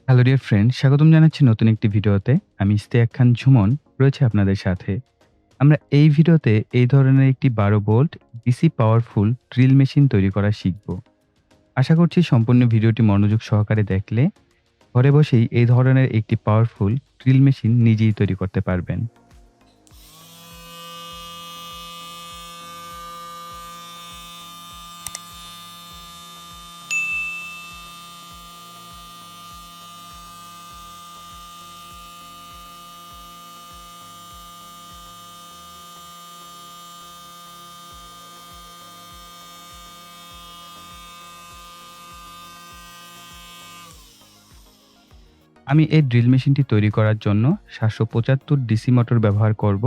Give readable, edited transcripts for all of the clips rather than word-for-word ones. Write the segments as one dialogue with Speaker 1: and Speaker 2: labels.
Speaker 1: Hello dear friend, স্বাগতম জানাচ্ছি নতুন একটি ভিডিওতে। আমি ইশতিয়াক খান ঝুমন রয়েছে আপনাদের সাথে। আমরা এই ভিডিওতে এই ধরনের একটি 12 volt DC powerful drill machine তৈরি করা শিখব। আশা করছি সম্পূর্ণ ভিডিওটি মনোযোগ সহকারে দেখলে ঘরে বসেই এই ধরনের একটি পাওয়ারফুল ড্রিল মেশিন নিজেই তৈরি করতে পারবেন। আমি এই ড্রিল মেশিনটি তৈরি করার জন্য ৭৭৫ ডিসি মোটর ব্যবহার করব।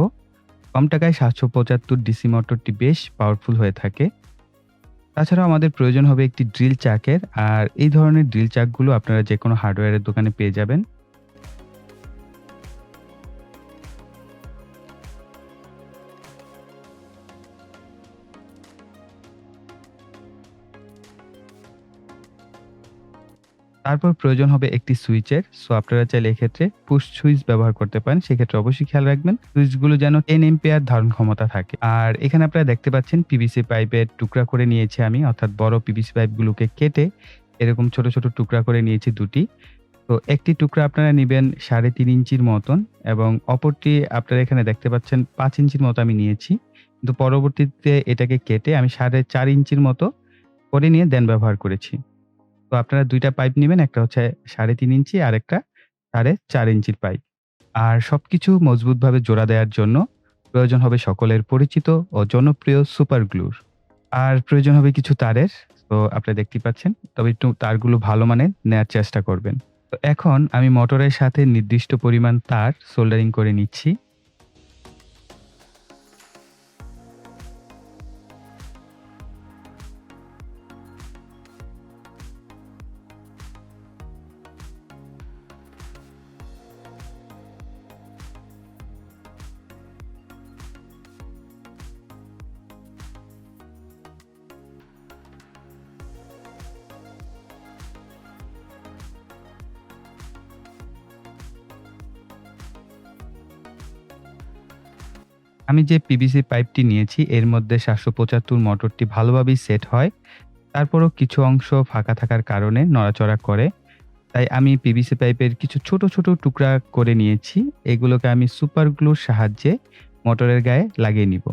Speaker 1: কম টাকায় ৭৭৫ ডিসি মোটরটি বেশ পাওয়ারফুল হয়ে থাকে। তাছাড়াও আমাদের প্রয়োজন হবে একটি ড্রিল চাকের। আর এই ধরনের ড্রিল চাকগুলো আপনারা যেকোনো হার্ডওয়্যারের দোকানে পেয়ে যাবেন। তারপর প্রয়োজন হবে একটি সুইচের। সো আপনারা চাইলে এক্ষেত্রে পুশ সুইচ ব্যবহার করতে পারেন। সেক্ষেত্রে অবশ্যই খেয়াল রাখবেন সুইচগুলো যেন 10 এম্পিয়ার ধারণ ক্ষমতা থাকে। আর এখানে আপনারা দেখতে পাচ্ছেন পিভিসি পাইপের টুকরা করে নিয়েছি আমি, অর্থাৎ বড় পিভিসি পাইপগুলোকে কেটে এরকম ছোট, ছোট টুকরা করে নিয়েছি ২ টি। তো একটি টুকরা আপনারা নিবেন ৩.৫ ইঞ্চির মতন এবং অপরটি আপনারা এখানে দেখতে পাচ্ছেন ৫ ইঞ্চির মতো আমি নিয়েছি। কিন্তু পরবর্তীতে এটাকে কেটে আমি ৪.৫ ইঞ্চির মতো করে নিয়ে দেন ব্যবহার করেছি। তো আপনারা ২ টা পাইপ নিবেন। একটা হচ্ছে ৩.৫ ইঞ্চি, আরেকটা ৪.৫ ইঞ্চির পাইপ। আর সবকিছু মজবুতভাবে জোড়া দেওয়ার জন্য প্রয়োজন হবে সকলের পরিচিত ও জনপ্রিয় সুপার গ্লুর। আর প্রয়োজন হবে কিছু তারের। তো আপনারা দেখতেই পাচ্ছেন। তবে একটু তারগুলো ভালো মানের নেয়ার চেষ্টা করবেন। তো এখন আমি মোটরের সাথে নির্দিষ্ট পরিমাণ তার সোল্ডারিং করে নিচ্ছি। আমি যে পিভিসি পাইপটি নিয়েছি এর মধ্যে ৭৭৫ মোটরটি ভালোভাবেই সেট হয়। তারপরও কিছু অংশ ফাঁকা থাকার কারণে নড়াচড়া করে। তাই আমি পিভিসি পাইপের কিছু ছোট, ছোট টুকরা করে নিয়েছি। এগুলোকে আমি সুপার গ্লুর সাহায্যে মোটরের গায়ে লাগিয়ে নিব।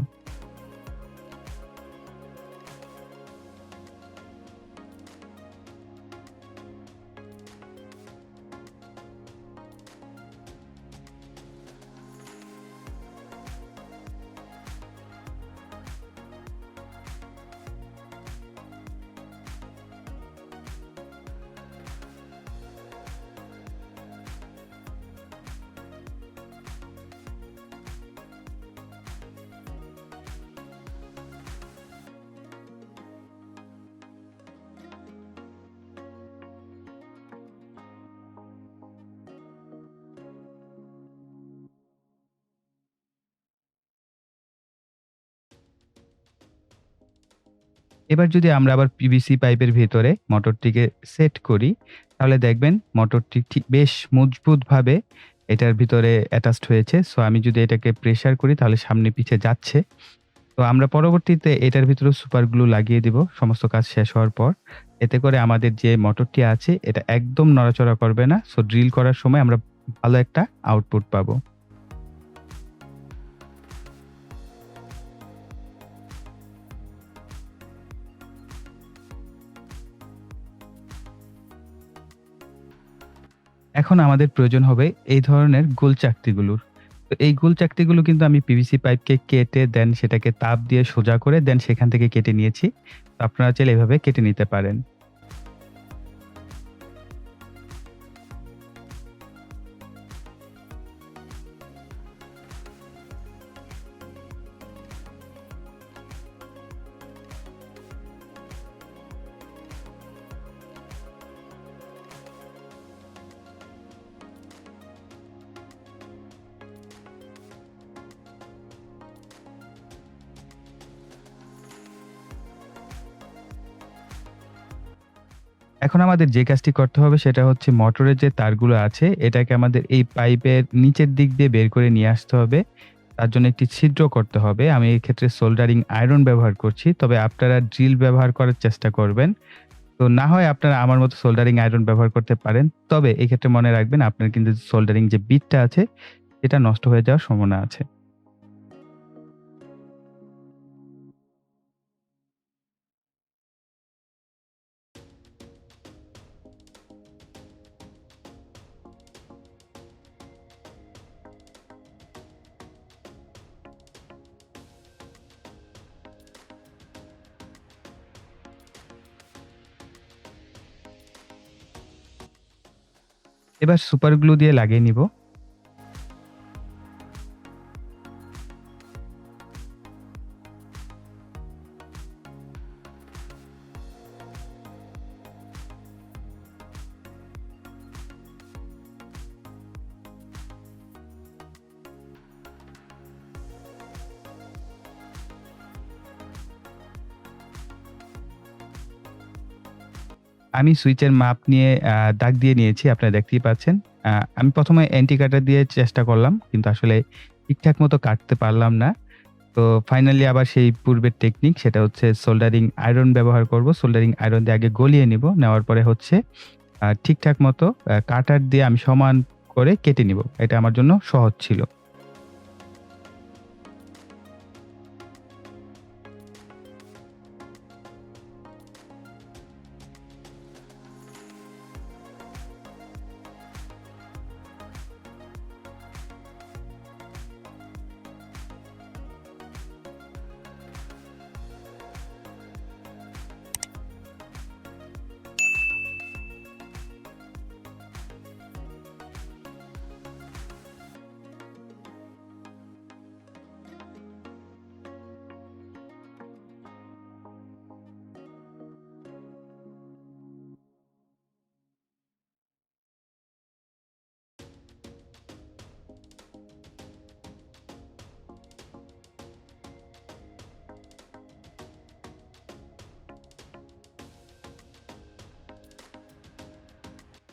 Speaker 1: এবার যদি আমরা আবার পিভিসি পাইপের ভেতরে মোটরটিকে সেট করি, তাহলে দেখবেন মোটরটি ঠিক বেশ মজবুতভাবে এটার ভিতরে অ্যাটাচড হয়েছে। সো আমি যদি এটাকে প্রেশার করি তাহলে সামনে পিছে যাচ্ছে। তো আমরা পরবর্তীতে এটার ভিতরেও সুপার গ্লু লাগিয়ে দিব সমস্ত কাজ শেষ হওয়ার পর। এতে করে আমাদের যে মোটরটি আছে এটা একদম নড়াচড়া করবে না। সো ড্রিল করার সময় আমরা ভালো একটা আউটপুট পাবো। এখন আমাদের প্রয়োজন হবে এই ধরনের গোল চাকতিগুলোর। তো এই গোল চাকতিগুলো কিন্তু আমি পিভিসি পাইপকে কেটে দেন সেটাকে তাপ দিয়ে সোজা করে দেন সেখান থেকে কেটে নিয়েছি। তো আপনারা চাইলে এভাবে কেটে নিতে পারেন। এখন আমাদের যে কাজটি করতে হবে সেটা হচ্ছে মোটরের যে তারগুলো আছে এটাকে আমাদের এই পাইপের নিচের দিক দিয়ে বের করে নিয়ে আসতে হবে। তার জন্য একটি ছিদ্র করতে হবে। আমি এই ক্ষেত্রে সোল্ডারিং আয়রন ব্যবহার করছি। তবে আপনারা ড্রিল ব্যবহার করার চেষ্টা করবেন। তো না হয় আপনারা আমার মতো সোল্ডারিং আয়রন ব্যবহার করতে পারেন। তবে এক্ষেত্রে মনে রাখবেন আপনার কিন্তু সোল্ডারিং যে বিটটা আছে এটা নষ্ট হয়ে যাওয়ার সম্ভাবনা আছে। এবার সুপার গ্লু দিয়ে লাগিয়ে নিব। আমি সুইচের মাপ নিয়ে দাগ দিয়ে নিয়েছি। আপনারা দেখতেই পাচ্ছেন। আ আমি ১ম এ অ্যান্টি কাটার দিয়ে চেষ্টা করলাম। কিন্তু আসলে ঠিকঠাক মতো কাটতে পারলাম না। তো ফাইনালি আবার সেই পূর্বের টেকনিক সেটা হচ্ছে সোল্ডারিং আয়রন ব্যবহার করব। সোল্ডারিং আয়রন দিয়ে আগে গলিয়ে নিব। নেওয়ার পরে হচ্ছে ঠিকঠাক মতো কাটার দিয়ে আমি সমান করে কেটে নিব। এটা আমার জন্য সহজ ছিল।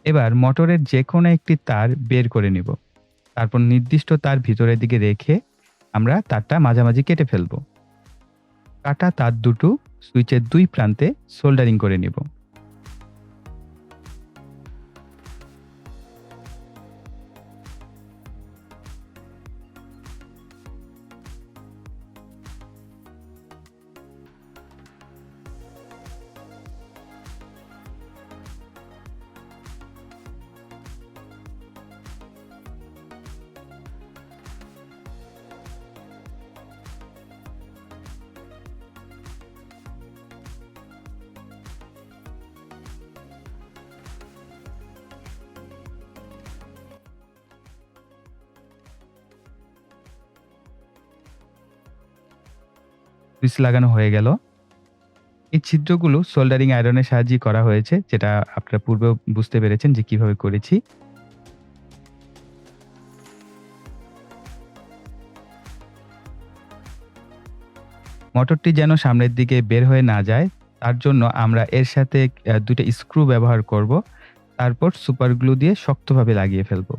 Speaker 1: এবার মোটরের যেকোনো একটি তার বের করে নিব। তারপর নির্দিষ্ট তার ভিতরের দিকে রেখে আমরা তারটা মাঝামাঝি কেটে ফেলব। কাটা তার দুটো সুইচের ২ প্রান্তে সোল্ডারিং করে নিব। সুইচ লাগানো হয়ে গেল। এই ছিদ্রগুলো সোল্ডারিং আয়রনের সাহায্যেই করা হয়েছে, যেটা আপনারা পূর্বেও বুঝতে পেরেছেন যে কিভাবে করেছি। মোটরটি যেন সামনের দিকে বের হয়ে না যায়, তার জন্য আমরা এর সাথে ২ টা স্ক্রু ব্যবহার করব। তারপর সুপার গ্লু দিয়ে শক্তভাবে লাগিয়ে ফেলব।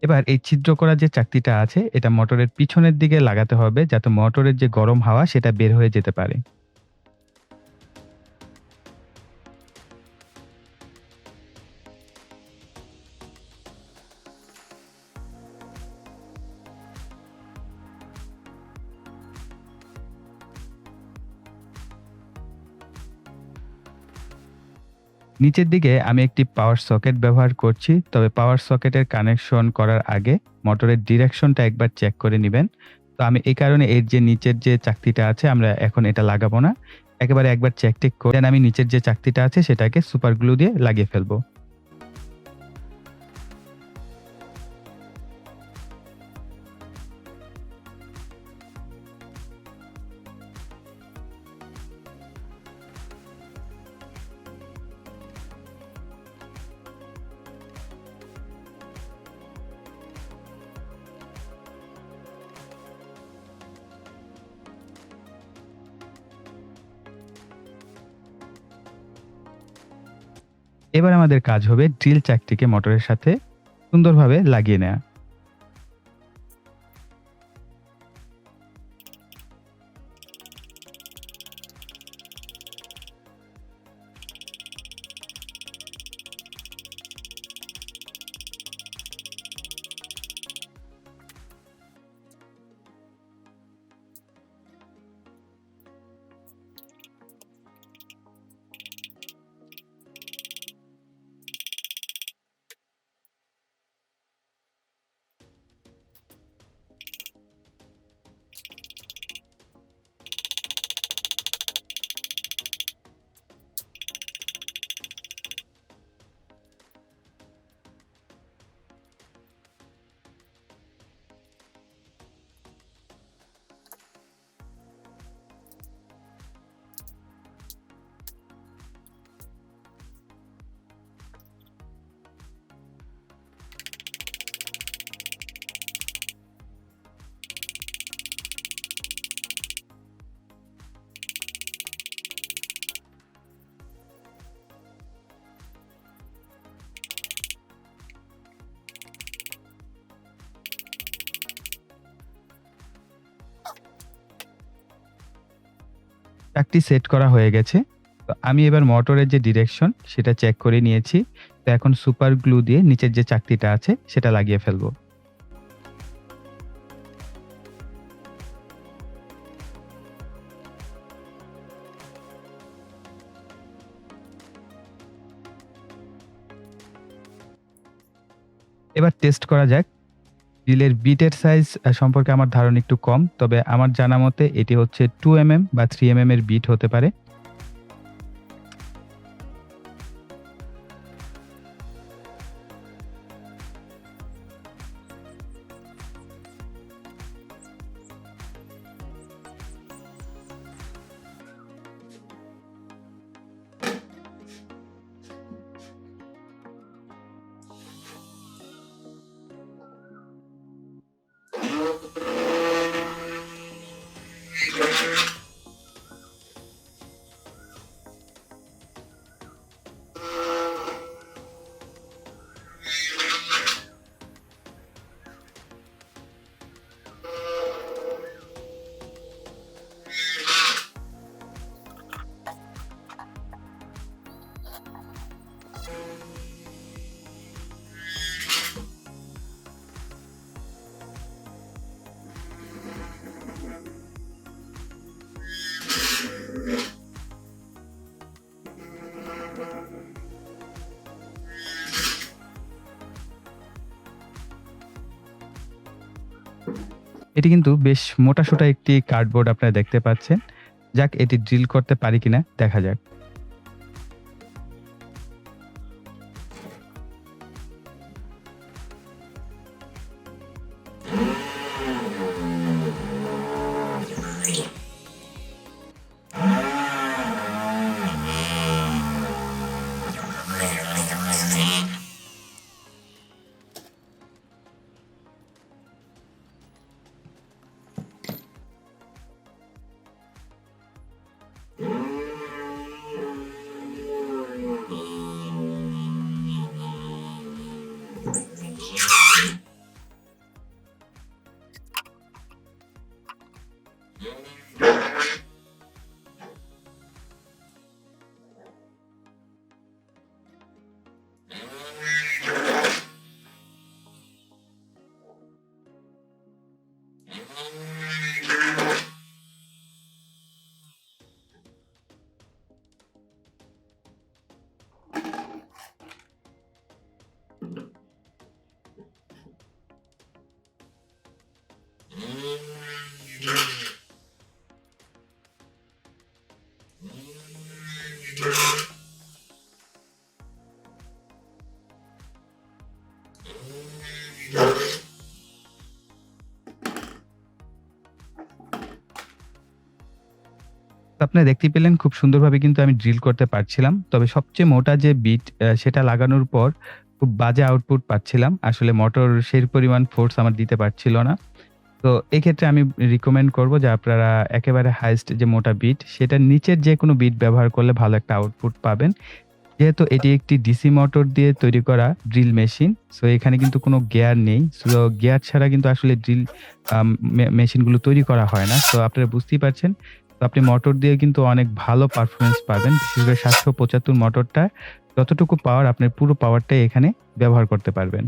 Speaker 1: এবার এই ছিদ্র করা যে চাকতিটা আছে, এটা মোটরের পিছনের দিকে লাগাতে হবে যাতে মোটরের যে গরম হাওয়া সেটা বের হয়ে যেতে পারে। নিচের দিকে আমি একটি পাওয়ার সকেট ব্যবহার করছি। তবে পাওয়ার সকেটের কানেকশন করার আগে মোটরের ডিরেকশনটা একবার চেক করে নিবেন। তো আমি এই কারণে এর যে নিচের যে চাকতিটা আছে আমরা এখন এটা লাগাবো না। একেবারে একবার চেক টেক করে দেন আমি নিচের যে চাকতিটা আছে সেটাকে সুপার গ্লু দিয়ে লাগিয়ে ফেলবো। এবার আমাদের কাজ হবে ড্রিল চাকটিকে মোটরের সাথে সুন্দরভাবে লাগিয়ে নেয়া। চাকটি সেট করা হয়ে গেছে। তো আমি এবার মোটরের যে ডিরেকশন সেটা চেক করে নিয়েছি। তো এখন সুপার গ্লু দিয়ে নিচের যে চাকতিটা আছে সেটা লাগিয়ে ফেলবো। এবার টেস্ট করা যাক। ড্রিলের বিটের সাইজ সম্পর্কে আমার ধারণা একটু কম। তবে আমার জানা মতে এটি হচ্ছে 2 এমএম বা 3 এমএম এর বিট হতে পারে। এটি কিন্তু বেশ মোটা-সোটা একটি কার্ডবোর্ড আপনারা দেখতে পাচ্ছেন। যাক এটি ড্রিল করতে পারি কিনা দেখা যাক। তো আপনারা দেখতেই পেলেন খুব সুন্দরভাবে কিন্তু আমি ড্রিল করতে পারছিলাম। তবে সবচেয়ে মোটা যে বিট সেটা লাগানোর পর খুব বাজে আউটপুট পাচ্ছিলাম। আসলে মোটর সেই পরিমাণ ফোর্স আমার দিতে পারছিল না। তো এক্ষেত্রে আমি রিকমেন্ড করব যে আপনারা একেবারে হাইয়েস্ট যে মোটা বিট সেটার নিচের যেকোনো বিট ব্যবহার করলে ভালো একটা আউটপুট পাবেন। যেহেতু এটি একটি ডিসি মোটর দিয়ে তৈরি করা ড্রিল মেশিন, সো এখানে কিন্তু কোনো গিয়ার নেই। সো গিয়ার ছাড়া কিন্তু আসলে ড্রিল আম মেশিনগুলো তৈরি করা হয় না। সো আপনারা বুঝতেই পারছেন। তো আপনি মোটর দিয়ে কিন্তু অনেক ভালো পারফরম্যান্স পাবেন। বিশেষ করে ৭৭৫ মোটরটা যতটুকু পাওয়ার আপনার পুরো পাওয়ারটাই এখানে ব্যবহার করতে পারবেন।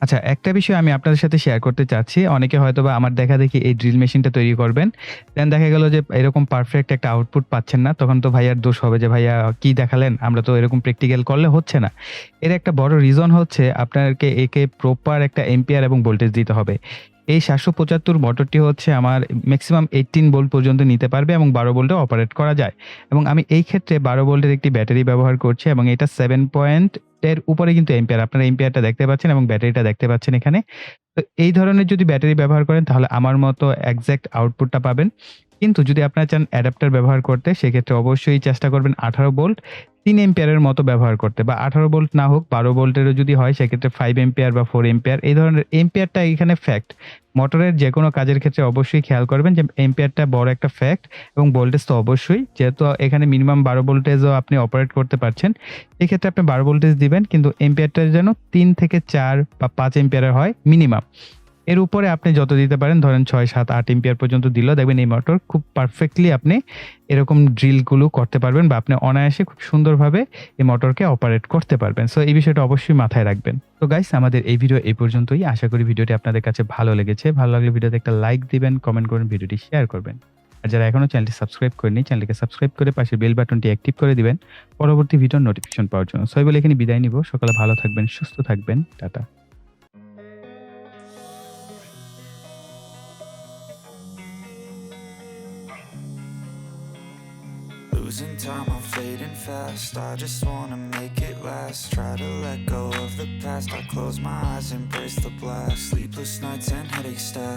Speaker 1: আচ্ছা, একটা বিষয় আমি আপনাদের সাথে শেয়ার করতে চাচ্ছি। অনেকে হয়তোবা আমার দেখাদেখি এই ড্রিল মেশিনটা তৈরি করবেন। দেন দেখা গেল যে এরকম পারফেক্ট একটা আউটপুট পাচ্ছেন না। তখন তো ভাইয়ার দোষ হবে যে, "ভাইয়া কি দেখালেন? আমরা তো এরকম প্র্যাকটিক্যাল করলে হচ্ছে না।" এর একটা বড় রিজন হচ্ছে আপনাকে একে প্রপার একটা এম্পিয়ার এবং ভোল্টেজ দিতে হবে। এই ৭৭৫ মোটরটি হচ্ছে আমার মেক্সিমাম 18 ভোল্ট পর্যন্ত নিতে পারবে এবং 12 ভোল্টেও অপারেট করা যায়। এবং আমি এই ক্ষেত্রে 12 ভোল্টের একটি ব্যাটারি ব্যবহার করছি এবং এটা 7 পয়েন্ট এর উপরে কিন্তু এম্পিয়ার। আপনারা এম্পিয়ারটা দেখতে পাচ্ছেন এবং ব্যাটারিটা দেখতে পাচ্ছেন এখানে। তো এই ধরনের যদি ব্যাটারি ব্যবহার করেন তাহলে আমার মতো এক্সাক্ট আউটপুটটা পাবেন। কিন্তু যদি আপনারা চান অ্যাডাপ্টার ব্যবহার করতে সেক্ষেত্রে অবশ্যই চেষ্টা করবেন 18 ভোল্ট ৩ এম্পিয়ারের মতো ব্যবহার করতে বা 18 ভোল্ট না হোক 12 ভোল্টেরও যদি হয় সেক্ষেত্রে 5 এম্পিয়ার বা 4 এম্পিয়ার এই ধরনের এম্পিয়ারটা এখানে ফ্যাক্ট। মোটরের যেকোনো কাজের ক্ষেত্রে অবশ্যই খেয়াল করবেন যে এম্পিয়ারটা বড় একটা ফ্যাক্ট এবং ভোল্টেজ তো অবশ্যই যেহেতু এখানে মিনিমাম 12 ভোল্টেজও আপনি অপারেট করতে পারছেন। এক্ষেত্রে আপনি 12 ভোল্টেজ দিবেন কিন্তু এম্পিয়ারটা যেন ৩ থেকে ৪ বা ৫ এম্পিয়ারের হয় মিনিমাম। এর উপরে আপনি যত দিতে পারেন ধরেন ৬, ৭, ৮ এম্পিয়ার পর্যন্ত দিলেও দেখবেন এই মোটর খুব পারফেক্টলি আপনি এরকম ড্রিলগুলো করতে পারবেন বা আপনি অনায়াসে খুব সুন্দরভাবে এই মোটরকে অপারেট করতে পারবেন। সো এই বিষয়টা অবশ্যই মাথায় রাখবেন। তো গাইস আমাদের এই ভিডিও এই পর্যন্তই। আশা করি ভিডিওটি আপনাদের কাছে ভালো লেগেছে। ভালো লাগলে ভিডিওতে একটা লাইক দিবেন, কমেন্ট করবেন, ভিডিওটি শেয়ার করবেন। আর যারা এখনো চ্যানেলটি সাবস্ক্রাইব করেননি চ্যানেলটিকে সাবস্ক্রাইব করে পাশের বেল বাটনটি অ্যাক্টিভ করে দিবেন পরবর্তী ভিডিওর নোটিফিকেশন পাওয়ার জন্য। সো এই বলে এখানে বিদায় নিব। সকালে ভালো থাকবেন, সুস্থ থাকবেন। Tata.
Speaker 2: Losing time, I'm fading fast. I just wanna make it last. Try to let go of the past. I close my eyes, embrace the blast. Sleepless nights and headache stack.